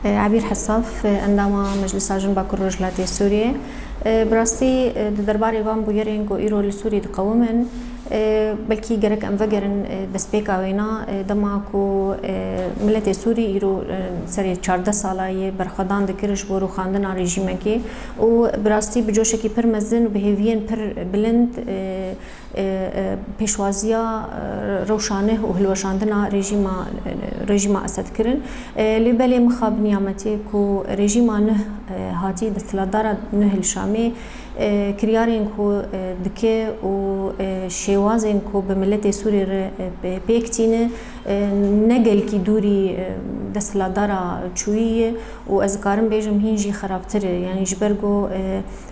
عبير حصاف انداما مجلس جنبا كروجلاتي السورية براستي درباري بان بويرين جو ايرو لسوري دقومن بلكي جرك انفجرن دسبيكا وينا دماكو ملت سوري ايرو سري 14 سالاي برخدان دكرش بورو خاندنا رژیمکی و براستي بجوشكي پر مزن و بهوین پر بلند پیشوازیا روشانه و هلوشاندنا رژیم اسد کرن لبلی مخاب نیامتی کو رژیم نه هاتی دستلدار نه الشامی كريارين كو دكي و شيوازين كو بملت سوري بيكتين نقل كي دوري دسلا دارا تشويه و ازكارن بيجم هينجي خرابتر يعني جبرغو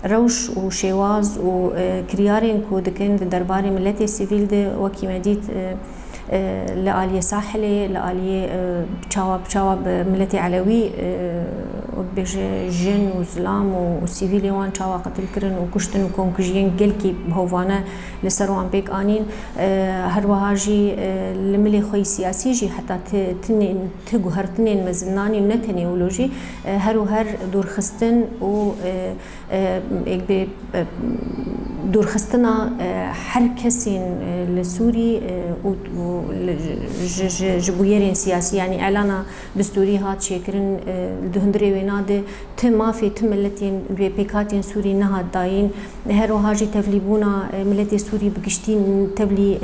روش و شيواز و كريارين كو دكين درباري ملت سيفيل دي وكي مديت لآلية ساحلي لآلية بشواب ملتي علوي وبيج جن وزلام وسيفيلي وان شوا قتل كرن وكشتن وكونكجين جلكي بهوانا لسروان بيك آنين هر وهاجي لملي خوي سياسي جي حتى تجو هرتنين مزناني نتني ولوجي هر دور خستن و دور خستنا هر كسين لسوري جبويرين سياسي يعني اعلان دستوري هات شكرن دهندري ويناد تما في تملتين بيكاتين سوري نهاد داين هرو هاجي تفليبونا ملتي سوري بقشتين تبلي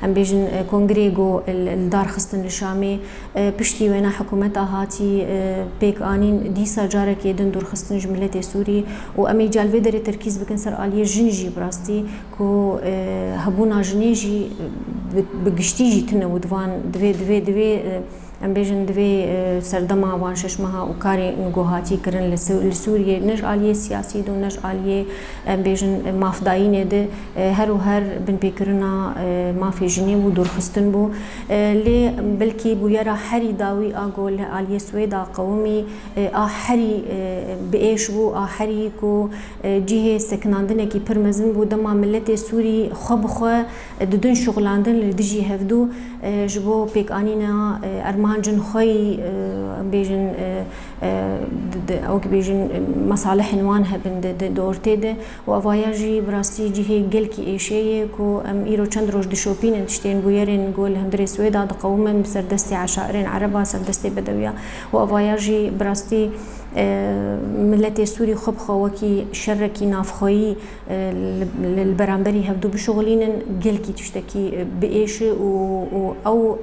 ام بيجن كونغريغو الدار خستن الشامي بشتي وينا حكومتها هاتي بيك انين ديسا جارك يدن دور خستن ملتي سوري وامي جال فيدر تركيز بكنسر اليه جنجي براستي كو هبونا جنيجي بقشتيجي تنا ودوان دوي ام بيجن دوي سردما وان ششمها وكاري نگوهاتي كرن لسوريا نج آلية سياسي دو نج آلية ام بيجن مافداين ده هر و هر بن بيكرنا مافي جني و دور خستن بو لي بلكي بو يرا حري داوي اقول آلية سويدا قومي حري بإيش بو حري كو جيه سكناندنه كي پرمزن بو دما ملت سوري خب خو ددن شغلاندن لدجي هفدو جبو بيك انينا ارمان جن خوي بيجن او بيجن مصالح نوانها بن دورتي ده وافاياجي براستي جي جلكي ايشي كو ام ايرو چند روج دشوبين تشتين بويرين قول هندري سويدا دقومن بسردستي عشائرين عربا سردستي بدويا وافاياجي براستي ملت سوري خب خوكي شركي نافخوي للبرامبري هبدو بشغلين جلكي تشتكي بايش او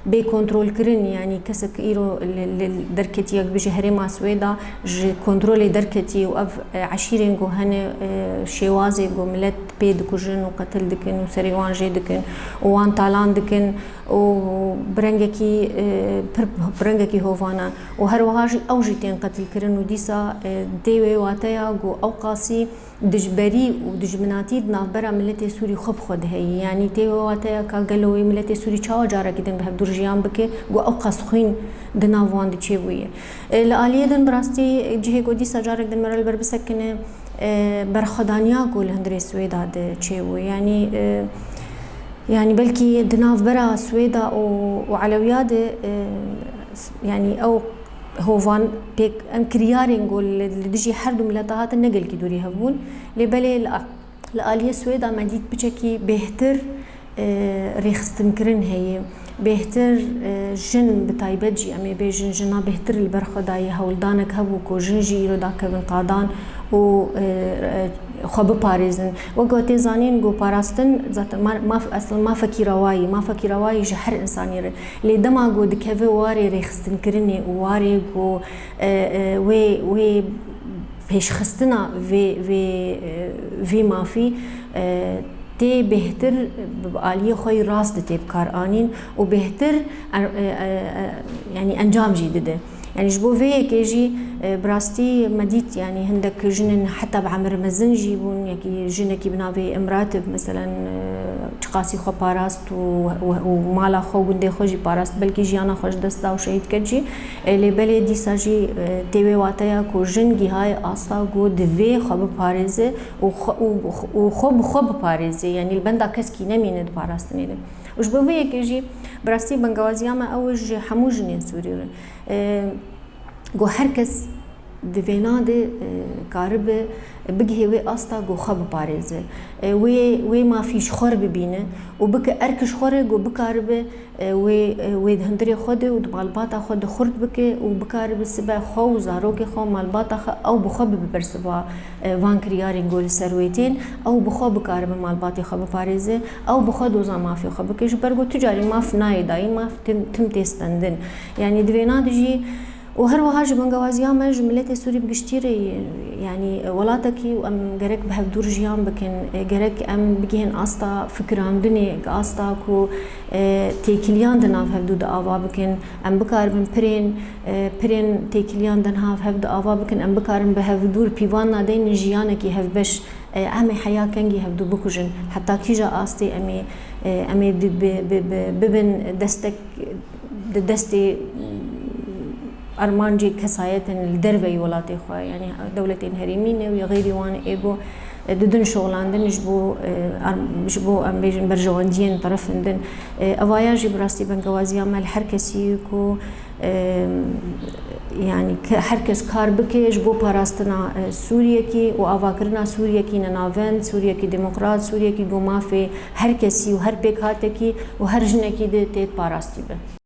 بي كنترول كرن يعني كسك ايرو دركتي بجي هريما سويدا جي كنترول دركتي واف عشيرين جو هن شيوازي جو ملت بيد كوجن وقتل دكن وسريوان جي دكن وان تالان دكن وبرنجكي هوفانا وهروهاجي او جيتين قتل كرن وديسا ديوي واتيا جو او قاسي دجبري ودجمناتي نافبرا ملتي سوري خب خود هي يعني ديوي واتيا كاغلوي ملتي سوري چاوا جارا كدن بهب درجيان بك جو او قاسخين دناوان دچيوي لاليه دن براستي جهه جو ديسا جارك دن مرل بربسكن برخدانيا قول هندري سويدا دچيوي يعني بلكي دناف برا سويدا وعلوياد يعني او هوفان بيك ام كريارين قول لدجي حردو ملاتات النقل كي دوري هبون لبالي لآلية سويدا مديد بچكي بهتر ريخستن كرن هي بهتر جن بتايبجي امي بيجن جنا بهتر البرخداي هولدانك هبو كو جنجي رو داك بن قادان و خب باريزن وقوتي زانين جو باراستن ذات ما اصلا ما فكيرواي جحر انساني لي دما جو دكفي واري ريخستن كرني واري جو وي بيش خستنا في ما في تي بهتر بآلية خوي راست تي بكار آنين وبهتر يعني أنجام جديدة يعني جبو في كيجي براستي مديت يعني هندك جنن حتى بعمر مزن جيبون يعني جنكي بنافي امراتب مثلا تقاسي خو باراست ومالا خو قندي خوجي باراست بلكي جيانا خوش دستا وشهيد كجي اللي بلي دي ساجي تيوي واتايا كو جنگي هاي اصلا قو دفي خو باريزي وخب باريزي يعني البندا كسكي نميند باراستني وجبو في كيجي براستي بنغوازياما اوج حمو جنين سوري گو هر کس دوینا ده کاربه بگه وی آستا گو خواب پارزه وی ما فیش خور ببینه و بکه ارکش خوره گو بکاربه وی دهندری خوده و مالباتا خود خورد بکه و بکاربه سبا خو و زاروک خو مالباتا خو او بخواب ببرسوا وان کریارین گول سرویتین او بخواب بکاربه مالباتی خواب پارزه او بخواد وزا مافی خواب بکش برگو تجاری ماف نایدایی ماف تم تستندن يعني دوینا دجی وهر وهاج من جوازيا مج ملت سوري بقشتيري يعني ولاتكي وام جرك بهدور جيام بكن جرك ام بجين استا فكران دني استا كو تيكليان دنا بهدو دعوا بكن ام بكار من برين تيكليان دنا بهدو دعوا بكن ام بكار بهدور بيوانا دين جيانكي هفبش امي حياه كنجي هبدو بكوجن حتى كيجا استي امي ببن دستي أرمانجي كساية الدربي ولاتي خوا يعني دولتين هريمينة وغيري وان إيجو ددن شغلان دن جبو أم بيجن برجواندين طرف دن أواياجي براستي بنجوازيا مال حركسي كو يعني هركس كار بكيش بو باراستنا سوريا كي وأفاكرنا سوريا كي ننافن سوريا كي ديمقراط سوريا كي جو ما في هركسي وهر بيك هاتكي وهر جنكي ده تيت باراستي به